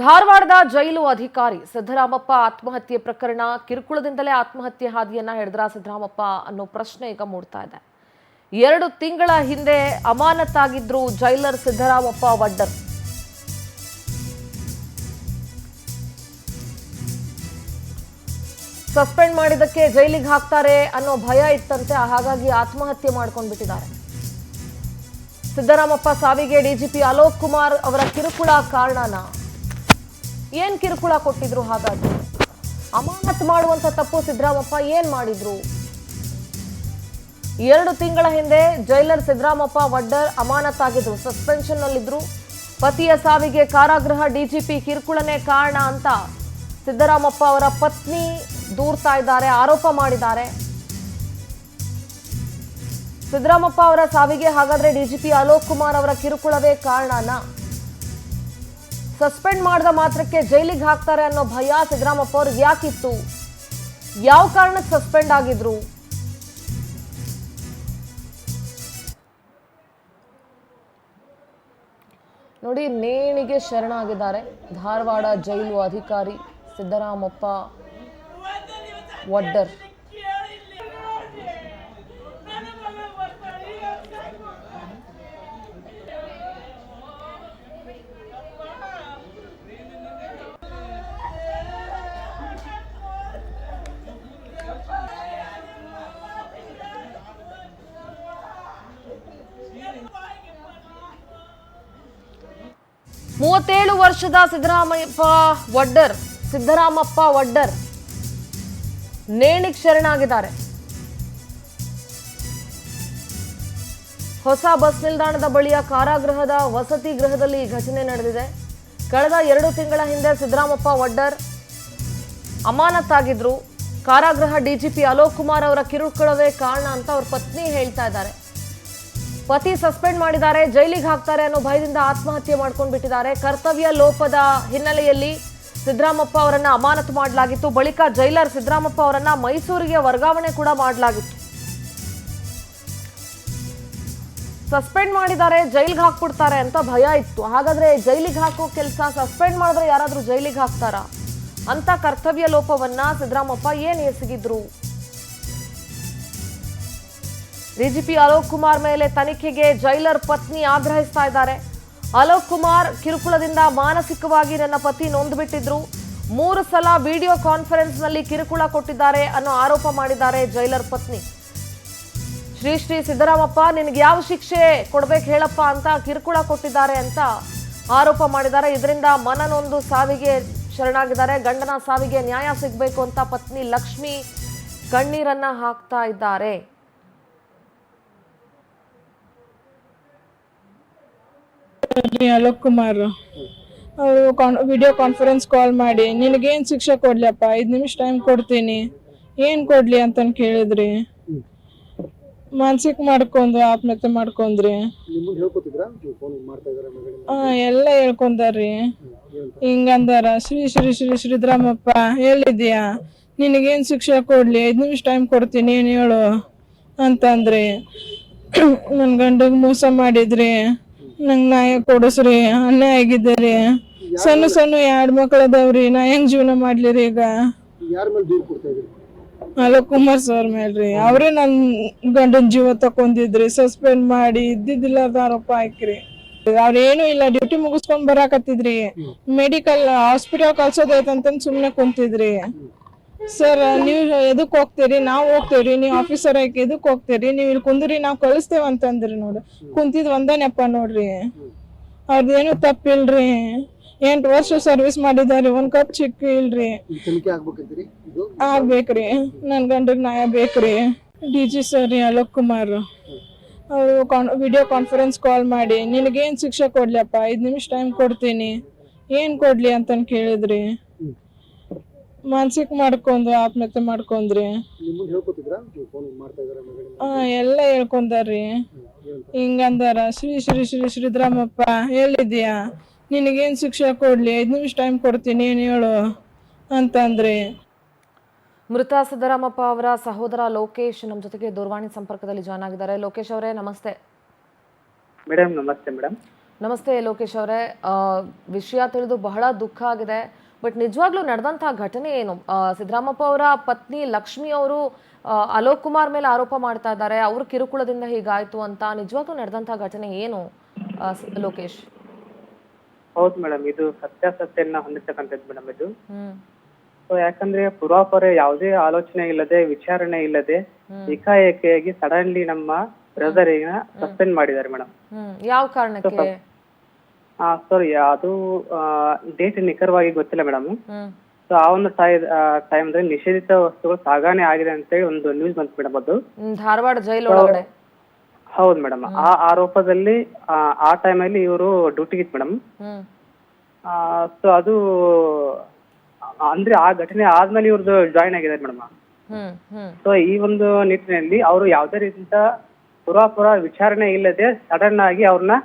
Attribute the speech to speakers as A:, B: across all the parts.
A: ಧಾರವಾಡದ ಜೈಲು ಅಧಿಕಾರಿ ಸಿದ್ದರಾಮಪ್ಪ ಆತ್ಮಹತ್ಯೆ ಪ್ರಕರಣ ಕಿರುಕುಳದಿಂದಲೇ ಆತ್ಮಹತ್ಯೆ ಹಾದಿಯನ್ನ ಹಿಡಿದ್ರ ಸಿದ್ದರಾಮಪ್ಪ ಅನ್ನೋ ಪ್ರಶ್ನೆ ಈಗ ಮೂಡ್ತಾ ಇದೆ. 2 ತಿಂಗಳ ಹಿಂದೆ ಅಮಾನತಾಗಿದ್ರು ಜೈಲರ್ ಸಿದ್ದರಾಮಪ್ಪ ವಡ್ಡರ್. ಸಸ್ಪೆಂಡ್ ಮಾಡಿದಕ್ಕೆ ಜೈಲಿಗೆ ಹಾಕ್ತಾರೆ ಅನ್ನೋ ಭಯ ಇತ್ತಂತೆ, ಹಾಗಾಗಿ ಆತ್ಮಹತ್ಯೆ ಮಾಡ್ಕೊಂಡ್ಬಿಟ್ಟಿದ್ದಾರೆ. ಸಿದ್ದರಾಮಪ್ಪ ಸಾವಿಗೆ ಡಿಜಿಪಿ ಅಲೋಕ್ ಕುಮಾರ್ ಅವರ ಕಿರುಕುಳ ಕಾರಣನಾ? ಏನ್ ಕಿರುಕುಳ ಕೊಟ್ಟಿದ್ರು? ಹಾಗಾದ್ರೆ ಅಮಾನತ್ ಮಾಡುವಂತ ತಪ್ಪು ಸಿದ್ದರಾಮಪ್ಪ ಏನ್ ಮಾಡಿದ್ರು? 2 ತಿಂಗಳ ಹಿಂದೆ ಜೈಲರ್ ಸಿದ್ದರಾಮಪ್ಪ ವಡ್ಡರ್ ಅಮಾನತಾಗಿದ್ರು, ಸಸ್ಪೆನ್ಷನ್ ನಲ್ಲಿದ್ರು. ಪತಿಯ ಸಾವಿಗೆ ಕಾರಾಗೃಹ ಡಿಜಿಪಿ ಕಿರುಕುಳನೇ ಕಾರಣ ಅಂತ ಸಿದ್ದರಾಮಪ್ಪ ಅವರ ಪತ್ನಿ ದೂರ್ತಾ ಇದ್ದಾರೆ, ಆರೋಪ ಮಾಡಿದ್ದಾರೆ. ಸಿದ್ದರಾಮಪ್ಪ ಅವರ ಸಾವಿಗೆ ಹಾಗಾದ್ರೆ ಡಿಜಿಪಿ ಅಲೋಕ್ ಕುಮಾರ್ ಅವರ ಕಿರುಕುಳವೇ ಕಾರಣನಾ? ಸಸ್ಪೆಂಡ್ ಮಾಡಿದ ಮಾತ್ರಕ್ಕೆ ಜೈಲಿಗೆ ಹಾಕ್ತಾರೆ ಅನ್ನೋ ಭಯ ಸಿದ್ದರಾಮಪ್ಪ ಅವ್ರಿಗೆ ಯಾಕಿತ್ತು? ಯಾವ ಕಾರಣಕ್ಕೆ ಸಸ್ಪೆಂಡ್ ಆಗಿದ್ರು? ನೋಡಿ, ನೇಣಿಗೆ ಶರಣಾಗಿದ್ದಾರೆ ಧಾರವಾಡ ಜೈಲು ಅಧಿಕಾರಿ ಸಿದ್ದರಾಮಪ್ಪ ವಡ್ಡರ್. ಮೂವತ್ತೇಳು ವರ್ಷದ ಸಿದ್ದರಾಮಪ್ಪ ವಡ್ಡರ್ ನೇಣಿಗೆ ಶರಣಾಗಿದ್ದಾರೆ. ಹೊಸ ಬಸ್ ನಿಲ್ದಾಣದ ಬಳಿಯ ಕಾರಾಗೃಹದ ವಸತಿ ಗೃಹದಲ್ಲಿ ಈ ಘಟನೆ ನಡೆದಿದೆ. ಕಳೆದ 2 ತಿಂಗಳ ಹಿಂದೆ ಸಿದ್ದರಾಮಪ್ಪ ವಡ್ಡರ್ ಅಮಾನತಾಗಿದ್ರು. ಕಾರಾಗೃಹ ಡಿಜಿಪಿ ಅಲೋಕ್ ಕುಮಾರ್ ಅವರ ಕಿರುಕುಳವೇ ಕಾರಣ ಅಂತ ಅವ್ರ ಪತ್ನಿ ಹೇಳ್ತಾ ಇದ್ದಾರೆ. ಪತಿ ಸಸ್ಪೆಂಡ್ ಮಾಡಿದ್ದಾರೆ, ಜೈಲಿಗೆ ಹಾಕ್ತಾರೆ ಅನ್ನೋ ಭಯದಿಂದ ಆತ್ಮಹತ್ಯೆ ಮಾಡ್ಕೊಂಡು ಬಿಟ್ಟಿದ್ದಾರೆ. ಕರ್ತವ್ಯ ಲೋಪದ ಹಿನ್ನೆಲೆಯಲ್ಲಿ ಸಿದ್ದರಾಮಪ್ಪ ಅವರನ್ನ ಅಮಾನತು ಮಾಡಲಾಗಿತ್ತು. ಬಳಿಕ ಜೈಲರ್ ಸಿದ್ದರಾಮಪ್ಪ ಅವರನ್ನ ಮೈಸೂರಿಗೆ ವರ್ಗಾವಣೆ ಕೂಡ ಮಾಡಲಾಗಿತ್ತು. ಸಸ್ಪೆಂಡ್ ಮಾಡಿದ್ದಾರೆ, ಜೈಲಿಗೆ ಹಾಕ್ಬಿಡ್ತಾರೆ ಅಂತ ಭಯ ಇತ್ತು. ಹಾಗಾದ್ರೆ ಜೈಲಿಗೆ ಹಾಕೋ ಕೆಲಸ, ಸಸ್ಪೆಂಡ್ ಮಾಡಿದ್ರೆ ಯಾರಾದ್ರೂ ಜೈಲಿಗೆ ಹಾಕ್ತಾರಾ ಅಂತ ಕರ್ತವ್ಯ ಲೋಪವನ್ನ ಸಿದ್ದರಾಮಪ್ಪ ಏನ್ ಎಸಗಿದ್ರು? ಡಿಜಿಪಿ ಅಲೋಕ್ ಕುಮಾರ್ ಮೇಲೆ ತನಿಖೆಗೆ ಜೈಲರ್ ಪತ್ನಿ ಆಗ್ರಹಿಸ್ತಾ ಇದ್ದಾರೆ. ಅಲೋಕ್ ಕುಮಾರ್ ಕಿರುಕುಳದಿಂದ ಮಾನಸಿಕವಾಗಿ ನನ್ನ ಪತಿ ನೊಂದುಬಿಟ್ಟಿದ್ರು, 3 ಸಲ ವಿಡಿಯೋ ಕಾನ್ಫರೆನ್ಸ್ ನಲ್ಲಿ ಕಿರುಕುಳ ಕೊಟ್ಟಿದ್ದಾರೆ ಅನ್ನೋ ಆರೋಪ ಮಾಡಿದ್ದಾರೆ ಜೈಲರ್ ಪತ್ನಿ. ಶ್ರೀ ಸಿದ್ದರಾಮಪ್ಪ, ನಿನಗೆ ಯಾವ ಶಿಕ್ಷೆ ಕೊಡ್ಬೇಕು ಹೇಳಪ್ಪ ಅಂತ ಕಿರುಕುಳ ಕೊಟ್ಟಿದ್ದಾರೆ ಅಂತ ಆರೋಪ ಮಾಡಿದ್ದಾರೆ. ಇದರಿಂದ ಮನನೊಂದು ಸಾವಿಗೆ ಶರಣಾಗಿದ್ದಾರೆ. ಗಂಡನ ಸಾವಿಗೆ ನ್ಯಾಯ ಸಿಗಬೇಕು ಅಂತ ಪತ್ನಿ ಲಕ್ಷ್ಮಿ ಕಣ್ಣೀರನ್ನ ಹಾಕ್ತಾ ಇದ್ದಾರೆ.
B: ಅಲೋಕ್ ಕುಮಾರ್ ಅವರು ವಿಡಿಯೋ ಕಾನ್ಫರೆನ್ಸ್ ಕಾಲ್ ಮಾಡಿ, ನಿನಗೇನು ಶಿಕ್ಷೆ ಕೊಡ್ಲಿಯಪ್ಪ, 5 ನಿಮಿಷ ಟೈಮ್ ಕೊಡ್ತೀನಿ, ಏನು ಕೊಡ್ಲಿ ಅಂತ ಕೇಳಿದ್ರಿ. ಮಾನಸಿಕ ಮಾಡ್ಕೊಂಡು ಆತ್ಮಹತ್ಯೆ ಮಾಡ್ಕೊಂಡ್ರಿ. ಎಲ್ಲ ಹೇಳ್ಕೊಂಡಾರ್ರಿ. ಹಿಂಗಂದಾರ, ಶ್ರೀರಾಮಪ್ಪ ಹೇಳಿದ್ಯಾ, ನಿನಗೇನು ಶಿಕ್ಷೆ ಕೊಡ್ಲಿ, 5 ನಿಮಿಷ ಟೈಮ್ ಕೊಡ್ತೀನಿ, ಏನು ಹೇಳು ಅಂತಂದ್ರಿ. ನನ್ನ ಗಂಡಗ್ ಮೋಸ ಮಾಡಿದ್ರಿ, ನಂಗೆ ನ್ಯಾಯ ಕೊಡಿಸ್ರಿ, ಅನ್ಯಾಯ ಆಗಿದ್ದೀರಿ. ಸಣ್ಣ 2 ಮಕ್ಳು ಅದಾವ್ರಿ, ನಾ ಹೆಂಗ್ ಜೀವನ ಮಾಡ್ಲಿರಿ ಈಗ? ಅಲೋಕ್ ಕುಮಾರ್ ಸರ್ ಮೇಲ್ರಿ, ಅವ್ರೇ ನನ್ ಗಂಡನ ಜೀವ ತಕೊಂಡಿದ್ರಿ. ಸಸ್ಪೆಂಡ್ ಮಾಡಿ ಇದ್ದಿದ್ದಿಲ್ಲದ ಆರೋಪ ಹಾಕ್ರಿ. ಅವ್ರೇನು ಇಲ್ಲ, ಡ್ಯೂಟಿ ಮುಗಿಸ್ಕೊಂಡ್ ಬರಾಕತ್ತಿದ್ರಿ. ಮೆಡಿಕಲ್ ಹಾಸ್ಪಿಟಲ್ ಕಳ್ಸೋದೈತಂತ ಸುಮ್ನೆ ಕುಂತಿದ್ರಿ. ಸರ್, ನೀವು ಎದಕ್ ಹೋಗ್ತೀರಿ? ನಾವು ಹೋಗ್ತೇವ್ರಿ. ನೀವು ಆಫೀಸರ್ ಆಗಿ ಎದಕ್ ಹೋಗ್ತೀರಿ? ನೀವು ಇಲ್ಲಿ ಕುಂದ್ರಿ, ನಾವು ಕಳಿಸ್ತೇವ ಅಂತಂದ್ರಿ. ನೋಡ್ರಿ, ಕುಂತಿದ್ ಒಂದನೆಪ್ಪ ನೋಡ್ರಿ. ಅವ್ರದ್ದೇನು ತಪ್ಪಿಲ್ರಿ. 8 ವರ್ಷ ಸರ್ವಿಸ್ ಮಾಡಿದಾರಿ, 1 ಕಪ್ ಚಿಕ್ಕ ಇಲ್ರಿ. ಆಗ್ಬೇಕ್ರಿ, ನನ್ ಗಂಡಗ್ ನ್ಯಾಯ ಬೇಕ್ರಿ. ಡಿಜಿ ಸರ್ ಅಲೋಕ್ ಕುಮಾರ್ ಅವರು ವಿಡಿಯೋ ಕಾನ್ಫರೆನ್ಸ್ ಕಾಲ್ ಮಾಡಿ, ನಿನಗೇನ್ ಶಿಕ್ಷೆ ಕೊಡ್ಲಿಯಪ್ಪ, 5 ನಿಮಿಷ ಟೈಮ್ ಕೊಡ್ತೀನಿ, ಏನ್ ಕೊಡ್ಲಿ ಅಂತ ಕೇಳಿದ್ರಿ. ಮಾನಸಿಕ ಮಾಡ್ಕೊಂಡು ಆತ್ಮಹತ್ಯೆ ಮಾಡ್ಕೊಂಡ್ರಿ. ಎಲ್ಲ ಹೇಳ್ಕೊಂಡಾರ್ರಿ. ಹಿಂಗಂದಾರ, ಶ್ರೀರಾಮಪ್ಪ ಹೇಳಿದ್ಯಾ, ನಿನಗೇನ್ ಶಿಕ್ಷೆ ಕೊಡ್ಲಿ, 5 ನಿಮಿಷ ಟೈಮ್ ಕೊಡ್ತೀನಿ, ಏನು ಹೇಳು ಅಂತಂದ್ರಿ.
A: ಮೃತ ಸಿದ್ದರಾಮಪ್ಪ ಅವರ ಸಹೋದರ ಲೋಕೇಶ್ ನಮ್ಮ ಜೊತೆಗೆ ದೂರವಾಣಿ ಸಂಪರ್ಕದಲ್ಲಿ ಜಾಯ್ನ್ ಆಗಿದ್ದಾರೆ. ಲೋಕೇಶ್ ಅವರೇ, ನಮಸ್ತೆ.
C: ಮೇಡಮ್ ನಮಸ್ತೆ ಮೇಡಮ್.
A: ನಮಸ್ತೆ ಲೋಕೇಶ್ ಅವರೇ. ವಿಷಯ ತಿಳಿದು ಬಹಳ ದುಃಖ ಆಗಿದೆ. ಬಟ್ ನಿಜವಾಗ್ಲೂ ನಡೆದಂತಹ ಘಟನೆ ಏನು? ಸಿದ್ದರಾಮಪ್ಪ ಅವರ ಪತ್ನಿ ಲಕ್ಷ್ಮಿ ಅವರು ಅಲೋಕ್ ಕುಮಾರ್ ಮೇಲೆ ಆರೋಪ ಮಾಡ್ತಾ ಇದ್ದಾರೆ, ಅವ್ರ ಕಿರುಕುಳದಿಂದ ಹೀಗಾಯ್ತು ಅಂತ. ನಿಜವಾಗ್ಲೂ ನಡೆದಂತಹ ಘಟನೆ ಏನು ಲೋಕೇಶ್?
C: ಹೌದು ಮೇಡಮ್, ಇದು ಸತ್ಯಾಸತ್ಯನ ಹೊಂದಿರ್ತಕ್ಕಂಥದ್ದು ಮೇಡಮ್ ಇದು.
A: ಹ್ಮ್
C: ಸೊ ಯಾಕಂದ್ರೆ ಪೂರ್ವಾಪರ ಯಾವುದೇ ಆಲೋಚನೆ ಇಲ್ಲದೆ, ವಿಚಾರಣೆ ಇಲ್ಲದೆ ಏಕಾಏಕಿಯಾಗಿ ಸಡನ್ಲಿ ನಮ್ಮ ಬ್ರದರಿನ ಸಸ್ಪೆಂಡ್ ಮಾಡಿದ್ದಾರೆ ಮೇಡಮ್.
A: ಯಾವ ಕಾರಣಕ್ಕೆ?
C: ಸಾರಿ, ಅದು ಡೇಟ್ ನಿಖರವಾಗಿ ಗೊತ್ತಿಲ್ಲ ಮೇಡಮ್. ಸೊ ಆ ಒಂದು ಟೈಮ್ದಲ್ಲಿ ನಿಷೇಧಿತ ವಸ್ತುಗಳು ಸಾಗಣೆ ಆಗಿದೆ ಅಂತೇಳಿ ಒಂದು ನ್ಯೂಸ್ ಬಂತು ಮೇಡಮ್. ಅದು
A: ಧಾರವಾಡ ಜೈಲ್ ಒಳಗಡೆ.
C: ಹೌದು ಮೇಡಮ್. ಆ ಆರೋಪದಲ್ಲಿ ಆ ಟೈಮಲ್ಲಿ ಇವರು ಡ್ಯೂಟಿಗಿತ್ತು ಮೇಡಮ್. ಸೊ ಅದು ಅಂದ್ರೆ ಆ ಘಟನೆ ಆದ್ಮೇಲೆ ಇವ್ರದ್ದು ಜಾಯಿನ್ ಆಗಿದ್ದಾರೆ ಮೇಡಮ್. ಸೊ ಈ ಒಂದು ನಿಟ್ಟಿನಲ್ಲಿ ಅವರು ಯಾವುದೇ ರೀತಿಯಿಂದ ಪೂರ್ವಾಪರ ವಿಚಾರಣೆ ಇಲ್ಲದೆ ಸಡನ್ ಆಗಿ ಅವ್ರನ್ನ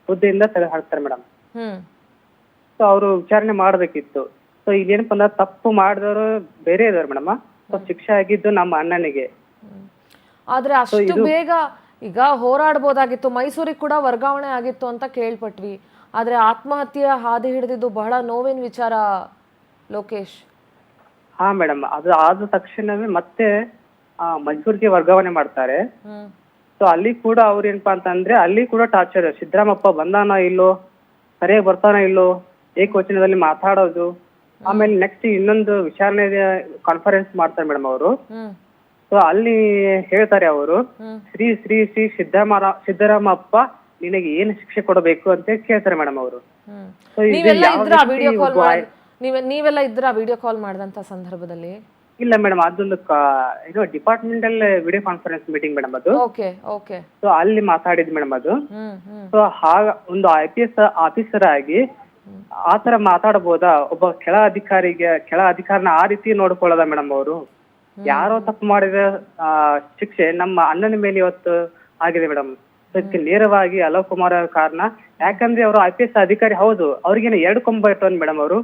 C: ಹುದ್ದೆಯಿಂದ ತೆಗೆದು ಹಾಕ್ತಾರೆ ಮೇಡಮ್. ಸೊ ಅವರು ವಿಚಾರಣೆ ಮಾಡ್ಬೇಕಿತ್ತು. ಸೊ ಇದೇನಪ್ಪ ಅಂದ್ರೆ ತಪ್ಪು ಮಾಡಿದವರು ಬೇರೆ ಇದಾರೆ ಮೇಡಮ್. ಸೊ ಶಿಕ್ಷೆ ಆಗಿದ್ದು ನಮ್ಮ ಅಣ್ಣನಿಗೆ.
A: ಆದ್ರೆ ಅಷ್ಟು ಬೇಗ ಈಗ ಹೋರಾಡ್ಬೋದಾಗಿತ್ತು, ಮೈಸೂರಿಗೆ ಕೂಡ ವರ್ಗಾವಣೆ ಆಗಿತ್ತು ಅಂತ ಕೇಳ್ಪಟ್ವಿ. ಆದ್ರೆ ಆತ್ಮಹತ್ಯೆ ಹಾದಿ ಹಿಡಿದಿದ್ದು ಬಹಳ ನೋವಿನ ವಿಚಾರ ಲೋಕೇಶ್.
C: ಹಾ ಮೇಡಮ್, ಅದು ಆದ ತಕ್ಷಣವೇ ಮತ್ತೆ ಮೈಸೂರಿಗೆ ವರ್ಗಾವಣೆ ಮಾಡ್ತಾರೆ. ಸೊ ಅಲ್ಲಿ ಕೂಡ ಅವ್ರ ಏನಪ್ಪಾ ಅಂತಂದ್ರೆ ಅಲ್ಲಿ ಕೂಡ ಟಾರ್ಚರ್. ಸಿದ್ದರಾಮಪ್ಪ ಬಂದಾನ ಇಲ್ಲೋ, ಸರಿಯಾಗಿ ಬರ್ತಾನ ಇಲ್ಲೋ, ಏಕವಚನದಲ್ಲಿ ಮಾತಾಡೋದು. ಆಮೇಲೆ ನೆಕ್ಸ್ಟ್ ಇನ್ನೊಂದು ವಿಚಾರಣೆ ಕಾನ್ಫರೆನ್ಸ್ ಮಾಡ್ತಾರೆ ಮೇಡಮ್ ಅವರು. ಸೊ ಅಲ್ಲಿ ಹೇಳ್ತಾರೆ ಅವರು, ಶ್ರೀ ಶ್ರೀ ಶ್ರೀ ಸಿದ್ದರಾಮಪ್ಪ ನಿನಗೆ ಏನು ಶಿಕ್ಷೆ ಕೊಡಬೇಕು ಅಂತ ಕೇಳ್ತಾರೆ ಮೇಡಮ್ ಅವರು.
A: ನೀವೆಲ್ಲ ಇದ್ರ ವಿಡಿಯೋ ಕಾಲ್ ಮಾಡಿದಂತ ಸಂದರ್ಭದಲ್ಲಿ?
C: ಇಲ್ಲ ಮೇಡಮ್, ಅದೊಂದು ಇದು departmental video conference meeting madam ಅದು. ಸೊ ಅಲ್ಲಿ ಮಾತಾಡಿದ್ ಮೇಡಮ್ ಅದು. ಸೊ ಒಂದು IPS ಆಫೀಸರ್ ಆಗಿ ಆತರ ಮಾತಾಡಬಹುದಾ? ಒಬ್ಬ ಕೆಳ ಅಧಿಕಾರಿನ ಆ ರೀತಿ ನೋಡ್ಕೊಳ್ಳೋದ ಮೇಡಮ್ ಅವರು? ಯಾರೋ ತಪ್ಪು ಮಾಡಿದ ಶಿಕ್ಷೆ ನಮ್ಮ ಅಣ್ಣನ ಮೇಲೆ ಇವತ್ತು ಆಗಿದೆ ಮೇಡಮ್. ಅದಕ್ಕೆ ನೇರವಾಗಿ ಅಲೋಕ್ ಕುಮಾರ್ ಕಾರಣ. ಯಾಕಂದ್ರೆ ಅವರು IPS ಅಧಿಕಾರಿ ಹೌದು, ಅವ್ರಿಗೇನು 2 ಕೊಂಬ ಇಟ್ಟವನ್ ಮೇಡಮ್ ಅವರು.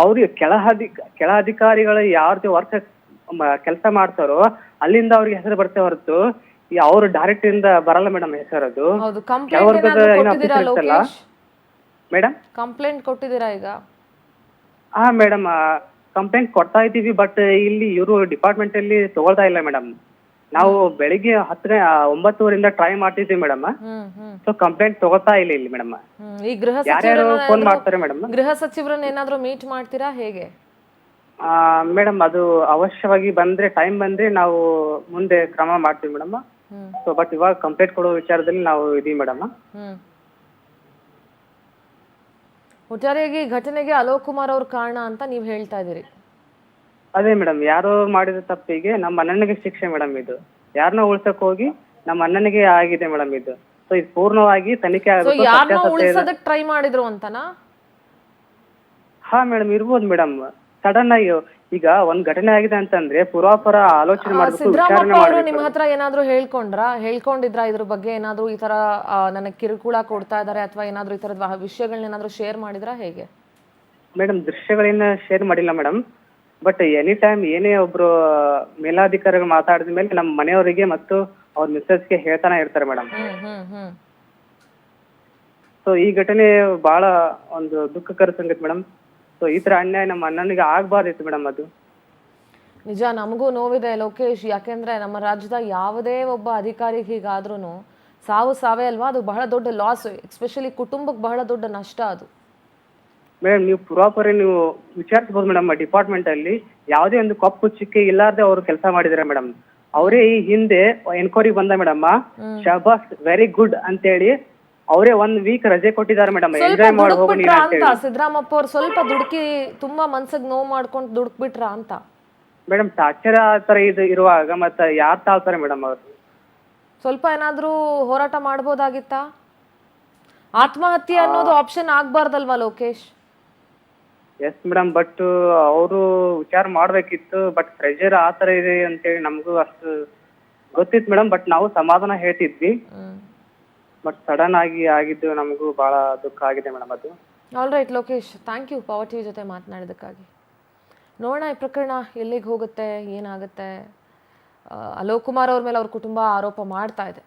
C: ಅವ್ರಿಗೆ ಕೆಳ ಅಧಿಕಾರಿಗಳು ಯಾವ್ದು ವರ್ಕ್ ಕೆಲಸ ಮಾಡ್ತಾರೋ ಅಲ್ಲಿಂದ ಅವ್ರಿಗೆ ಹೆಸರು ಬರ್ತೇ ಹೊರತು ಅವ್ರು ಡೈರೆಕ್ಟ್ ಇಂದ ಬರಲ್ಲ ಮೇಡಮ್ ಹೆಸರದು. ಮೇಡಮ್
A: ಕಂಪ್ಲೇಂಟ್ ಕೊಟ್ಟಿದ್ದೀರಾ ಈಗ?
C: ಹಾ ಮೇಡಮ್, ಕಂಪ್ಲೇಂಟ್ ಕೊಡ್ತಾ ಇದ್ದೀವಿ. ಬಟ್ ಇಲ್ಲಿ ಇವರು ಡಿಪಾರ್ಟ್ಮೆಂಟ್ ಅಲ್ಲಿ ತಗೊಳ್ತಾ ಇಲ್ಲ ಮೇಡಮ್. ನಾವು ಬೆಳಿಗ್ಗೆ 9:00 ಟ್ರೈ ಮಾಡ್ತಿದ್ವಿ ಮೇಡಮ್. ಸೊ ಕಂಪ್ಲೇಂಟ್ ತಗೋತಾ ಇಲ್ಲ ಇಲ್ಲಿ ಮೇಡಮ್.
A: ಈ ಗೃಹ
C: ಫೋನ್ ಮಾಡ್ತಾರೆ ಮೇಡಮ್.
A: ಗೃಹ ಸಚಿವರನ್ನ ಏನಾದ್ರು ಮೀಟ್ ಮಾಡ್ತೀರಾ ಹೇಗೆ?
C: ಮೇಡಮ್ ಅದು ಅವಶ್ಯವಾಗಿ ಬಂದ್ರೆ ಟೈಮ್ ಬಂದ್ರೆ ನಾವು ಮುಂದೆ ಕ್ರಮ ಮಾಡ್ತೀವಿ ಮೇಡಮ್. ಸೊ ಬಟ್ ಇವಾಗ ಕಂಪ್ಲೇಂಟ್ ಕೊಡೋ ವಿಚಾರದಲ್ಲಿ ನಾವು ಇದೀವಿ ಮೇಡಮ್.
A: ಒಟ್ಟಾರೆಯಾಗಿ ಘಟನೆಗೆ ಅಲೋಕ್ ಕುಮಾರ್ ಅವ್ರ ಕಾರಣ ಅಂತ ನೀವ್ ಹೇಳ್ತಾ ಇದೀರಿ?
C: ಅದೇ ಮೇಡಮ್, ಯಾರೋ ಮಾಡಿದ ತಪ್ಪಿಗೆ ನಮ್ಮ ಅಣ್ಣನಿಗೆ ಶಿಕ್ಷೆ ಮೇಡಮ್. ಇದು ಯಾರನ್ನ ಉಳ್ಸಕ್ ಹೋಗಿ ನಮ್ಮ ಅಣ್ಣನಿಗೆ ಆಗಿದೆ ಮೇಡಮ್ ಇದು. ಸೊ ಇದು ಪೂರ್ಣವಾಗಿ ತನಿಖೆ
A: ಆಗಬೇಕು. ಟ್ರೈ ಮಾಡಿದ್ರು ಅಂತನಾ?
C: ಹಾ ಮೇಡಮ್, ಇರ್ಬೋದು ಮೇಡಮ್. ಸಡನ್ ಆಗಿ ಈಗ ಒಂದ್ ಘಟನೆ ಆಗಿದೆ ಅಂತಂದ್ರೆ ಪೂರ್ವಾಪರ ಆಲೋಚನೆ ಮಾಡಬೇಕು.
A: ಸಿದ್ದರಾಮಪ್ಪ ಅವರು ನಿಮ್ಮ ಹತ್ರ ಏನಾದ್ರು ಹೇಳ್ಕೊಂಡಿದ್ರ ಇದ್ರ ಬಗ್ಗೆ? ಏನಾದ್ರು ಈ ತರ ನನಗೆ ಕಿರುಕುಳ ಕೊಡ್ತಾ ಇದಾರೆ ಅಥವಾ ಏನಾದ್ರು ಈ ತರದ ವಿಷಯಗಳನ್ನ ಏನಾದ್ರು ಶೇರ್ ಮಾಡಿದ್ರಾ ಹೇಗೆ?
C: ಮೇಡಮ್ ದೃಶ್ಯಗಳನ್ನ ಶೇರ್ ಮಾಡಿಲ್ಲ ಮೇಡಮ್. ಬಟ್ ಎನಿ ಟೈಮ್ ಏನೇ ಒಬ್ರು ಮೇಲಾಧಿಕಾರಿಗಳು ಮಾತಾಡಿದ ಮೇಲೆ ನಮ್ಮ ಮನೆಯವರಿಗೆ ಮತ್ತು ಅವ್ರ ಮಿಸ್ಸಸ್ಗೆ ಹೇಳ್ತಾನೆ ಇರ್ತಾರೆ ಮೇಡಮ್. ಸೊ ಈ ಘಟನೆ ಬಹಳ ಒಂದು ದುಃಖಕರ ಸಂಗತಿ ಮೇಡಮ್. ಸೊ ಈ ತರ ಅನ್ಯಾಯ ನಮ್ಮ ಅಣ್ಣನಿಗೆ ಆಗ್ಬಾರ್ದಿತ್ತು ಮೇಡಮ್. ಅದು
A: ನಿಜ, ನಮಗೂ ನೋವಿದೆ ಲೋಕೇಶ್. ಯಾಕೆಂದ್ರೆ ನಮ್ಮ ರಾಜ್ಯದ ಯಾವುದೇ ಒಬ್ಬ ಅಧಿಕಾರಿ ಹೀಗಾದ್ರೂ ಸಾವೇ ಅಲ್ವಾ? ಅದು ಬಹಳ ದೊಡ್ಡ ಲಾಸ್, ಎಸ್ಪೆಷಲಿ ಕುಟುಂಬಕ್ಕೆ ಬಹಳ ದೊಡ್ಡ ನಷ್ಟ ಅದು.
C: ಮೇಡಮ್ ನೀವು ಪೂರ್ವಾಪರ ನೀವು ವಿಚಾರಿಸಬಹುದು ಮೇಡಮ್. ಡಿಪಾರ್ಟ್ಮೆಂಟ್ ಅಲ್ಲಿ ಯಾವುದೇ ಒಂದು ಕಪ್ಪು ಚಿಕ್ಕೆ ಇಲ್ಲಾರ್ದೆ ಅವರು ಕೆಲಸ ಮಾಡಿದಾರೆ ಮೇಡಮ್. ಅವರೇ ಈ ಹಿಂದೆ ಎನ್ಕ್ವೈರಿ ಬಂದ ಮೇಡಮ್. ಶಹಬಾಸ್ ವೆರಿ ಗುಡ್ ಅಂತೇಳಿ ಅವರೇ 1 ವೀಕ್ ರಜೆ ಕೊಟ್ಟಿದ್ದಾರೆ ಮೇಡಮ್. ಎಂಜಾಯ್ ಮಾಡಿ ಹೋಗಿ
A: ಸಿದ್ದರಾಮಪ್ಪ ಅವ್ರು ಸ್ವಲ್ಪ ದುಡುಕಿ ತುಂಬಾ ಮನ್ಸಿಗೆ ನೋವು ಮಾಡ್ಕೊಂಡು ದುಡುಕ್ಬಿಟ್ರ ಅಂತ
C: ಮೇಡಮ್. ಟಾರ್ಚರ್ ಆತರ ಇದು ಇರುವಾಗ ಮತ್ತೆ ಯಾರು ತಾಳ್ತಾರೆ ಮೇಡಮ್? ಅವರು
A: ಸ್ವಲ್ಪ ಏನಾದ್ರೂ ಹೋರಾಟ ಮಾಡ್ಬೋದಾಗಿತ್ತಾ? ಆತ್ಮಹತ್ಯೆ ಅನ್ನೋದು ಆಪ್ಷನ್ ಆಗ್ಬಾರ್ದಲ್ವಾ ಲೋಕೇಶ್?
C: ಎಸ್ ಮೇಡಮ್, ಬಟ್ ಅವರು ವಿಚಾರ ಮಾಡ್ಬೇಕಿತ್ತು. ಬಟ್ ಪ್ರೆಷರ್ ಆತರ ಇದೆ ಅಂತೇಳಿ ನಮಗೂ ಅಷ್ಟು ಗೊತ್ತಿತ್ತು ಮೇಡಮ್. ಬಟ್ ನಾವು ಸಮಾಧಾನ ಹೇಳ್ತಿದ್ವಿ. ಬಟ್ ಸಡನ್ ಆಗಿ ಆಗಿದ್ದು ನಮಗೂ ಬಹಳ ದುಃಖ ಆಗಿದೆ ಮೇಡಮ್. ಅದು
A: all right Lokesh, thank you Power TV ಜೊತೆ ಮಾತನಾಡಿದಕ್ಕಾಗಿ. ನೋಡೋಣ ಈ ಪ್ರಕರಣ ಎಲ್ಲಿಗೆ ಹೋಗುತ್ತೆ, ಏನಾಗುತ್ತೆ. ಅಲೋಕ್ ಕುಮಾರ್ ಅವ್ರ ಮೇಲೆ ಅವ್ರ ಕುಟುಂಬ ಆರೋಪ ಮಾಡ್ತಾ ಇದೆ.